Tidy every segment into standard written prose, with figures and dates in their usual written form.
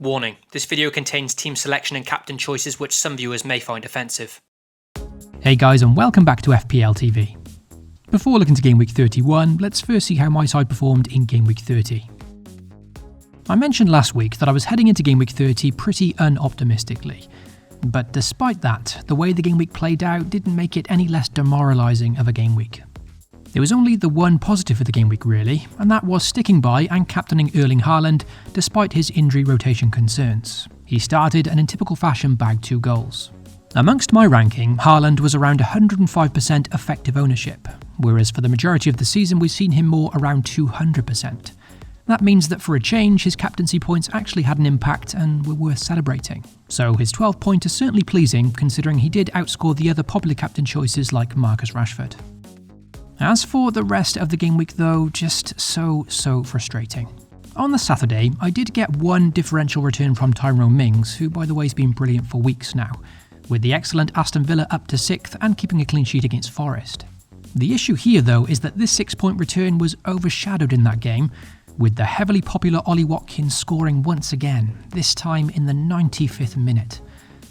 Warning, this video contains team selection and captain choices which some viewers may find offensive. Hey guys, and welcome back to FPL TV. Before looking to Game Week 31, let's first see how my side performed in Game Week 30. I mentioned last week that I was heading into Game Week 30 pretty unoptimistically, but despite that, the way the game week played out didn't make it any less demoralising of a game week. There was only the one positive for the game week really, and that was sticking by and captaining Erling Haaland despite his injury rotation concerns. He started and in typical fashion bagged 2 goals. Amongst my ranking, Haaland was around 105% effective ownership, whereas for the majority of the season we've seen him more around 200%. That means that for a change, his captaincy points actually had an impact and were worth celebrating. So his 12 point is certainly pleasing considering he did outscore the other popular captain choices like Marcus Rashford. As for the rest of the game week though, just so frustrating. On the Saturday, I did get one differential return from Tyrone Mings, who by the way has been brilliant for weeks now, with the excellent Aston Villa up to 6th and keeping a clean sheet against Forest. The issue here though is that this 6-point return was overshadowed in that game, with the heavily popular Ollie Watkins scoring once again, this time in the 95th minute.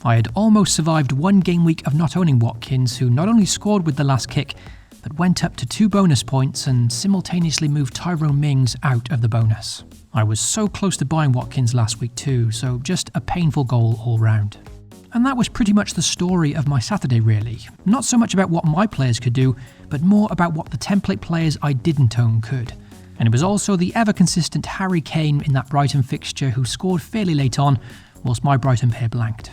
I had almost survived one game week of not owning Watkins, who not only scored with the last kick, but went up to 2 bonus points and simultaneously moved Tyrone Mings out of the bonus. I was so close to buying Watkins last week too, so just a painful goal all round. And that was pretty much the story of my Saturday really. Not so much about what my players could do, but more about what the template players I didn't own could. And it was also the ever-consistent Harry Kane in that Brighton fixture who scored fairly late on, whilst my Brighton pair blanked.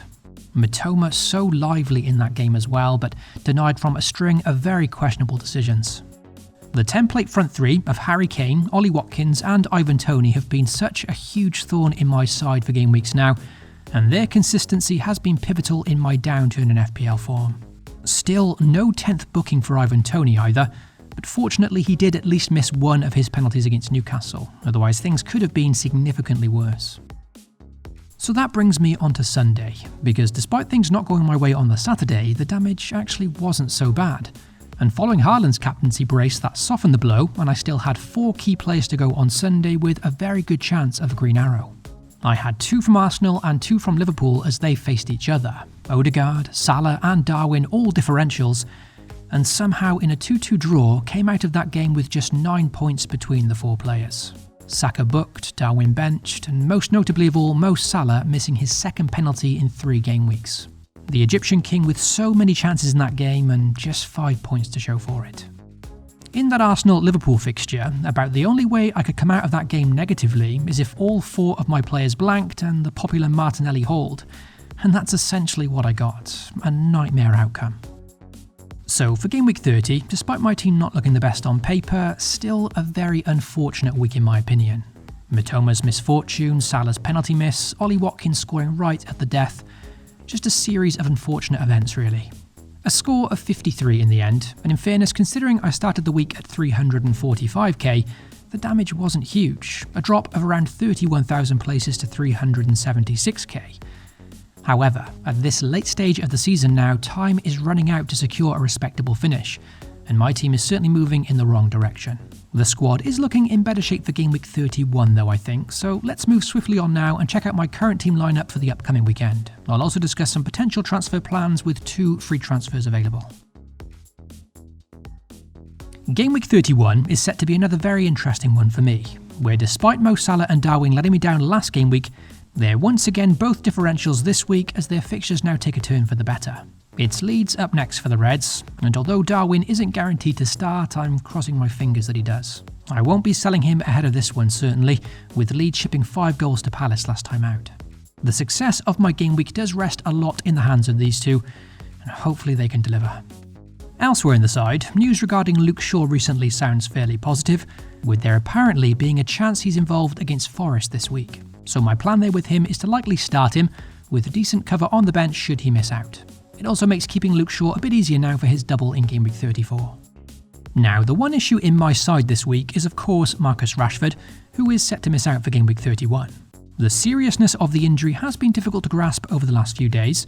Mitoma so lively in that game as well, but denied from a string of very questionable decisions. The template front three of Harry Kane, Ollie Watkins and Ivan Toney have been such a huge thorn in my side for game weeks now, and their consistency has been pivotal in my downturn in FPL form. Still, no 10th booking for Ivan Toney either, but fortunately he did at least miss one of his penalties against Newcastle, otherwise things could have been significantly worse. So that brings me on to Sunday, because despite things not going my way on the Saturday, the damage actually wasn't so bad. And following Haaland's captaincy brace, that softened the blow, and I still had 4 key players to go on Sunday with a very good chance of a green arrow. I had 2 from Arsenal and 2 from Liverpool as they faced each other. Odegaard, Salah and Darwin all differentials, and somehow in a 2-2 draw came out of that game with just 9 points between the 4 players. Saka booked, Darwin benched, and most notably of all, Mo Salah missing his 2nd penalty in 3 game weeks. The Egyptian king with so many chances in that game and just 5 points to show for it. In that Arsenal-Liverpool fixture, about the only way I could come out of that game negatively is if all 4 of my players blanked and the popular Martinelli hauled, and that's essentially what I got, a nightmare outcome. So for Game Week 30, despite my team not looking the best on paper, still a very unfortunate week in my opinion. Mitoma's misfortune, Salah's penalty miss, Ollie Watkins scoring right at the death, just a series of unfortunate events really. A score of 53 in the end, and in fairness considering I started the week at 345k, the damage wasn't huge, a drop of around 31,000 places to 376k. However, at this late stage of the season now, time is running out to secure a respectable finish, and my team is certainly moving in the wrong direction. The squad is looking in better shape for Game Week 31 though I think, so let's move swiftly on now and check out my current team lineup for the upcoming weekend. I'll also discuss some potential transfer plans with 2 free transfers available. Game Week 31 is set to be another very interesting one for me, where despite Mo Salah and Darwin letting me down last game week, they're once again both differentials this week as their fixtures now take a turn for the better. It's Leeds up next for the Reds, and although Darwin isn't guaranteed to start, I'm crossing my fingers that he does. I won't be selling him ahead of this one certainly, with Leeds shipping 5 goals to Palace last time out. The success of my game week does rest a lot in the hands of these 2, and hopefully they can deliver. Elsewhere in the side, news regarding Luke Shaw recently sounds fairly positive, with there apparently being a chance he's involved against Forest this week. So my plan there with him is to likely start him, with decent cover on the bench should he miss out. It also makes keeping Luke Shaw a bit easier now for his double in Game Week 34. Now, the one issue in my side this week is of course Marcus Rashford, who is set to miss out for Game Week 31. The seriousness of the injury has been difficult to grasp over the last few days,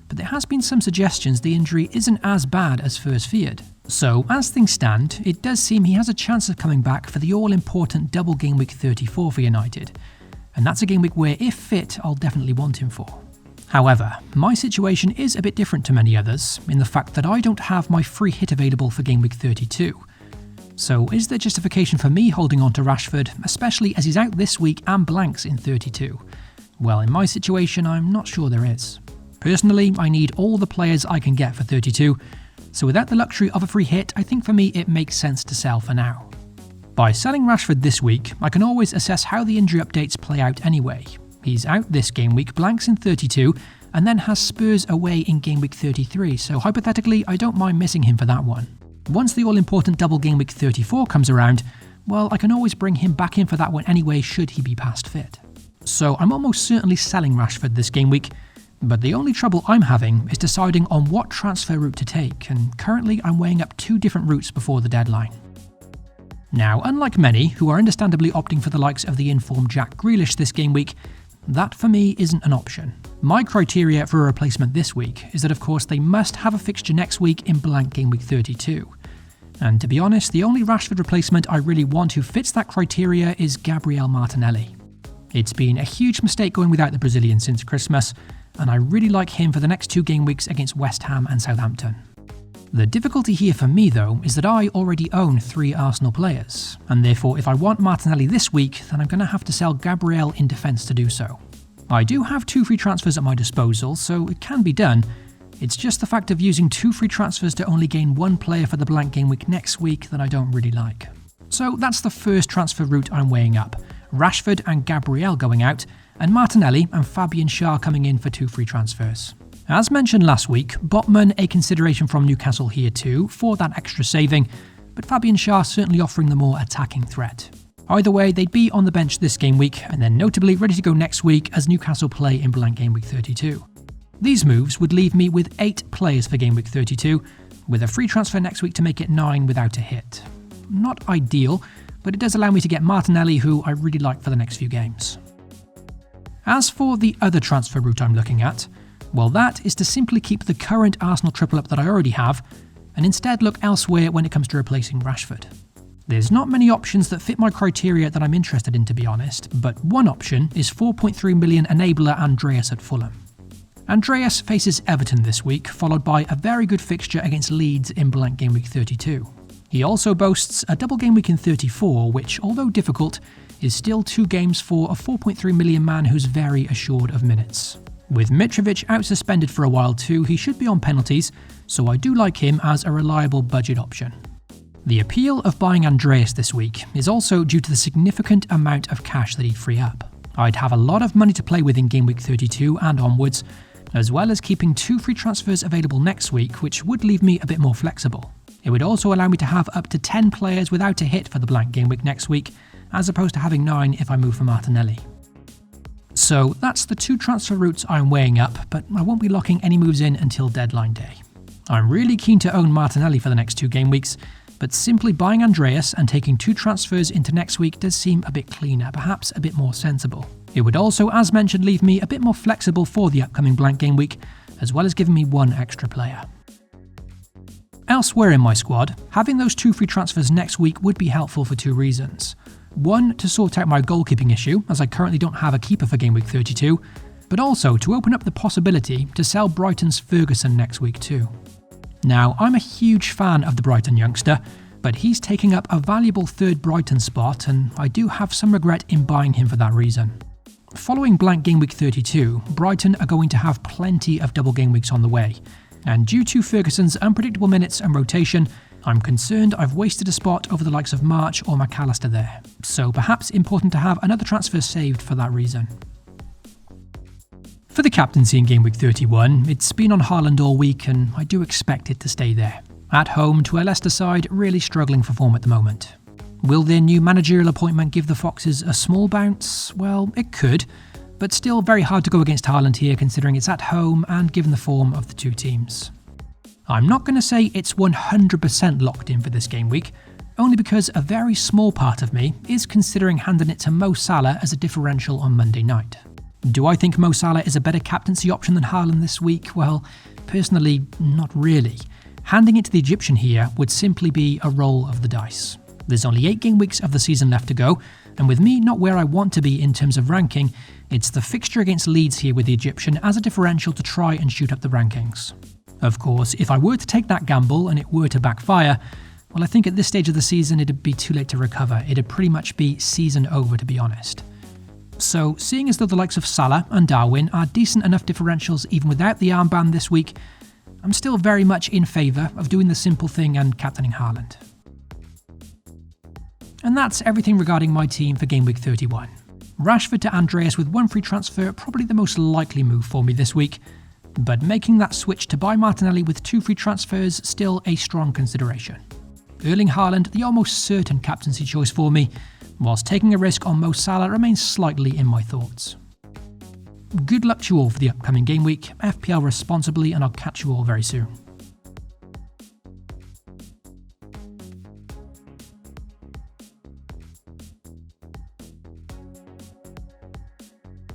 but there has been some suggestions the injury isn't as bad as first feared. So, as things stand, it does seem he has a chance of coming back for the all-important double Game Week 34 for United. and that's a game week where, if fit, I'll definitely want him for. However, my situation is a bit different to many others, in the fact that I don't have my free hit available for game week 32. So is there justification for me holding on to Rashford, especially as he's out this week and blanks in 32? Well, in my situation, I'm not sure there is. Personally, I need all the players I can get for 32, so without the luxury of a free hit, I think for me it makes sense to sell for now. By selling Rashford this week, I can always assess how the injury updates play out anyway. He's out this game week, blanks in 32, and then has Spurs away in game week 33, so hypothetically I don't mind missing him for that one. Once the all-important double game week 34 comes around, well, I can always bring him back in for that one anyway should he be past fit. So I'm almost certainly selling Rashford this game week, but the only trouble I'm having is deciding on what transfer route to take, and currently I'm weighing up 2 different routes before the deadline. Now, unlike many who are understandably opting for the likes of the informed Jack Grealish this game week, that for me isn't an option. My criteria for a replacement this week is that of course they must have a fixture next week in blank game week 32. And to be honest, the only Rashford replacement I really want who fits that criteria is Gabriel Martinelli. It's been a huge mistake going without the Brazilian since Christmas, and I really like him for the next 2 game weeks against West Ham and Southampton. The difficulty here for me though is that I already own 3 Arsenal players, and therefore if I want Martinelli this week, then I'm going to have to sell Gabriel in defence to do so. I do have 2 free transfers at my disposal, so it can be done. It's just the fact of using 2 free transfers to only gain 1 player for the blank game week next week that I don't really like. So that's the first transfer route I'm weighing up. Rashford and Gabriel going out, and Martinelli and Fabian Schär coming in for 2 free transfers. As mentioned last week, Botman a consideration from Newcastle here too, for that extra saving, but Fabian Schär certainly offering the more attacking threat. Either way, they'd be on the bench this game week, and then notably ready to go next week as Newcastle play in blank game week 32. These moves would leave me with 8 players for game week 32, with a free transfer next week to make it 9 without a hit. Not ideal, but it does allow me to get Martinelli, who I really like for the next few games. As for the other transfer route I'm looking at, well, that is to simply keep the current Arsenal triple up that I already have, and instead look elsewhere when it comes to replacing Rashford. There's not many options that fit my criteria that I'm interested in, to be honest, but one option is 4.3 million enabler Andreas at Fulham. Andreas faces Everton this week, followed by a very good fixture against Leeds in blank game week 32. He also boasts a double game week in 34, which, although difficult, is still 2 games for a 4.3 million man who's very assured of minutes. With Mitrovic out suspended for a while too, he should be on penalties, so I do like him as a reliable budget option. The appeal of buying Andreas this week is also due to the significant amount of cash that he'd free up. I'd have a lot of money to play with in game week 32 and onwards, as well as keeping 2 free transfers available next week, which would leave me a bit more flexible. It would also allow me to have up to 10 players without a hit for the blank game week next week, as opposed to having 9 if I move for Martinelli. So that's the 2 transfer routes I'm weighing up, but I won't be locking any moves in until deadline day. I'm really keen to own Martinelli for the next 2 game weeks, but simply buying Andreas and taking 2 transfers into next week does seem a bit cleaner, perhaps a bit more sensible. It would also, as mentioned, leave me a bit more flexible for the upcoming blank game week, as well as giving me 1 extra player. Elsewhere in my squad, having those 2 free transfers next week would be helpful for 2 reasons. 1, to sort out my goalkeeping issue, as I currently don't have a keeper for game week 32, but also to open up the possibility to sell Brighton's Ferguson next week too. Now, I'm a huge fan of the Brighton youngster, but he's taking up a valuable 3rd Brighton spot, and I do have some regret in buying him for that reason. Following blank game week 32, Brighton are going to have plenty of double game weeks on the way, and due to Ferguson's unpredictable minutes and rotation, I'm concerned I've wasted a spot over the likes of March or McAllister there, so perhaps important to have another transfer saved for that reason. For the captaincy in game week 31, it's been on Haaland all week, and I do expect it to stay there. At home to a Leicester side really struggling for form at the moment. Will their new managerial appointment give the Foxes a small bounce? Well, it could, but still very hard to go against Haaland here considering it's at home and given the form of the 2 teams. I'm not going to say it's 100% locked in for this game week, only because a very small part of me is considering handing it to Mo Salah as a differential on Monday night. Do I think Mo Salah is a better captaincy option than Haaland this week? Well, personally, not really. Handing it to the Egyptian here would simply be a roll of the dice. There's only 8 game weeks of the season left to go, and with me not where I want to be in terms of ranking, it's the fixture against Leeds here with the Egyptian as a differential to try and shoot up the rankings. Of course, if I were to take that gamble and it were to backfire, well, I think at this stage of the season it'd be too late to recover. It'd pretty much be season over, to be honest. So, seeing as though the likes of Salah and Darwin are decent enough differentials even without the armband this week, I'm still very much in favour of doing the simple thing and captaining Haaland. And that's everything regarding my team for Game Week 31. Rashford to Andreas with one free transfer, probably the most likely move for me this week, but making that switch to buy Martinelli with 2 free transfers still a strong consideration. Erling Haaland, the almost certain captaincy choice for me, whilst taking a risk on Mo Salah remains slightly in my thoughts. Good luck to you all for the upcoming game week, FPL responsibly, and I'll catch you all very soon.